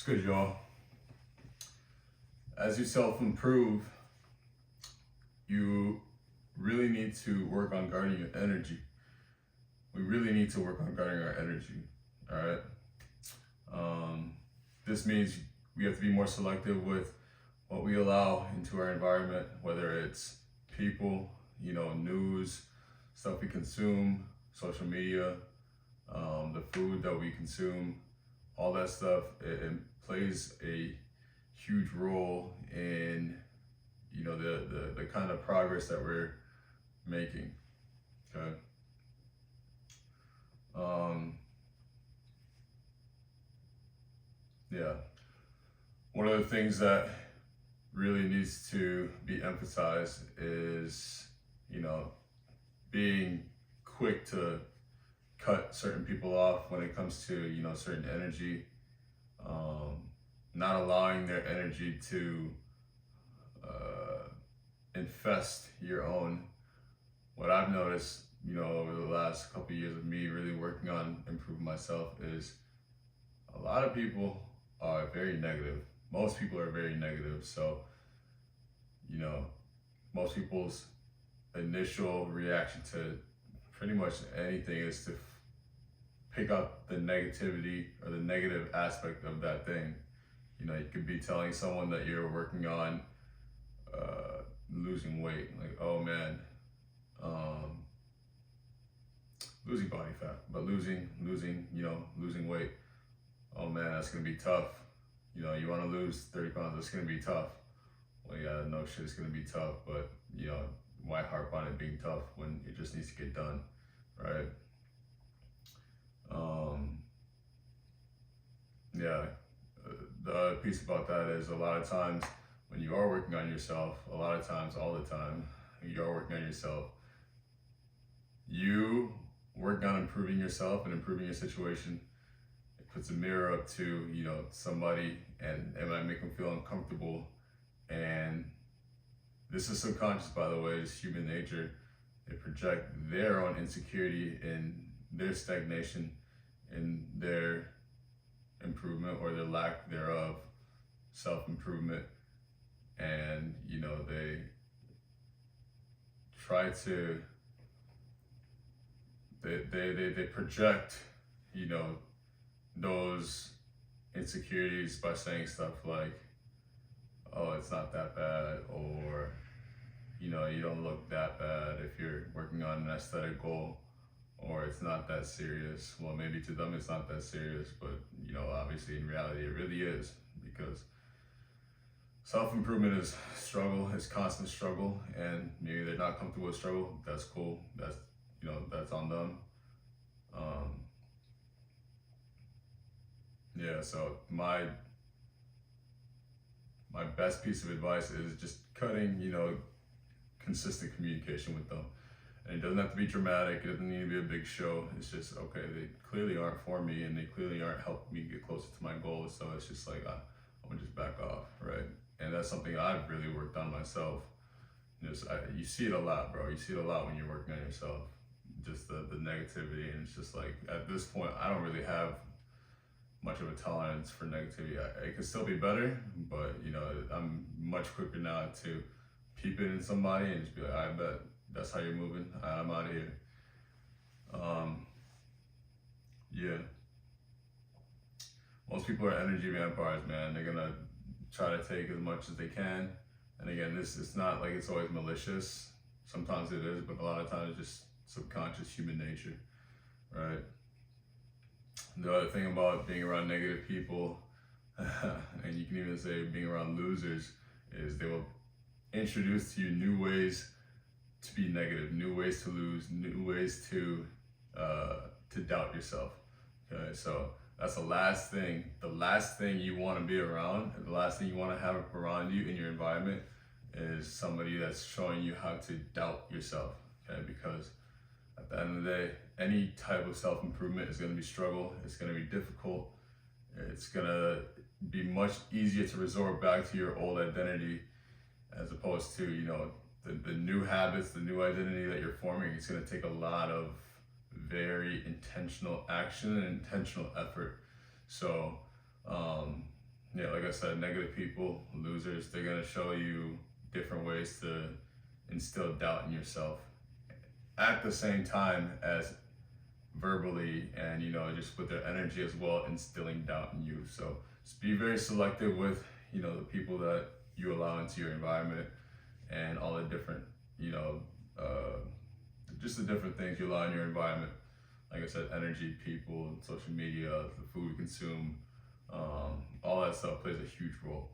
It's good, y'all. As you self-improve, you really need to work on guarding your energy. We really need to work on guarding our energy, all right? This means we have to be more selective with what we allow into our environment, whether it's people, news, stuff we consume, social media, the food that we consume, all that stuff. It plays a huge role in the kind of progress that we're making. Okay. Yeah. One of the things that really needs to be emphasized is, being quick to cut certain people off when it comes to, certain energy, not allowing their energy to infest your own. What I've noticed, over the last couple of years of me really working on improving myself is a lot of people are very negative. Most people are very negative. So, most people's initial reaction to pretty much anything is to pick up the negativity or the negative aspect of that thing. You could be telling someone that you're working on losing weight, like, oh man, losing body fat, but losing weight. Oh man, that's gonna be tough. You want to lose 30 pounds, that's gonna be tough. Well, yeah, no shit, it's gonna be tough, but why harp on it being tough when it just needs to get done, right? Yeah, the other piece about that is a lot of times when you are working on yourself, a lot of times, all the time, you are working on yourself, you work on improving yourself and improving your situation. It puts a mirror up to, somebody, and it might make them feel uncomfortable. And this is subconscious, by the way, it's human nature. They project their own insecurity and their stagnation and their improvement or their lack thereof, self-improvement. And, they try to, they project, those insecurities by saying stuff like, oh, it's not that bad, or, you don't look that bad if you're working on an aesthetic goal, or it's not that serious. Well, maybe to them it's not that serious, but, obviously in reality it really is, because self-improvement is struggle, it's constant struggle, and maybe they're not comfortable with struggle. That's cool. That's, that's on them. Yeah, so my best piece of advice is just cutting, consistent communication with them. And it doesn't have to be dramatic, it doesn't need to be a big show. It's just, okay, they clearly aren't for me and they clearly aren't helping me get closer to my goals. So it's just like, I'm gonna just back off, right? And that's something I've really worked on myself. You see it a lot, bro. You see it a lot when you're working on yourself. Just the negativity, and it's just like, at this point, I don't really have much of a tolerance for negativity. It could still be better, but I'm much quicker now to peep it in somebody and just be like, I bet that's how you're moving. I'm out of here. Yeah. Most people are energy vampires, man. They're gonna try to take as much as they can. And again, it's not like it's always malicious. Sometimes it is, but a lot of times it's just subconscious human nature, right? The other thing about being around negative people, and you can even say being around losers, is they will introduce to you new ways to be negative, new ways to lose, new ways to doubt yourself. Okay, so that's the last thing you want to be around, and the last thing you want to have around you in your environment is somebody that's showing you how to doubt yourself. Okay, because at the end of the day, any type of self-improvement is going to be struggle. It's going to be difficult. It's going to be much easier to resort back to your old identity as opposed to, the new habits, the new identity that you're forming. It's going to take a lot of very intentional action and intentional effort. So yeah, like I said, negative people, losers, they're gonna show you different ways to instill doubt in yourself at the same time as verbally and, you know, just with their energy as well, instilling doubt in you. So just be very selective with, you know, the people that you allow into your environment and all the different, you know, just the different things you allow in your environment. Like I said, energy, people, social media, the food we consume, all that stuff plays a huge role.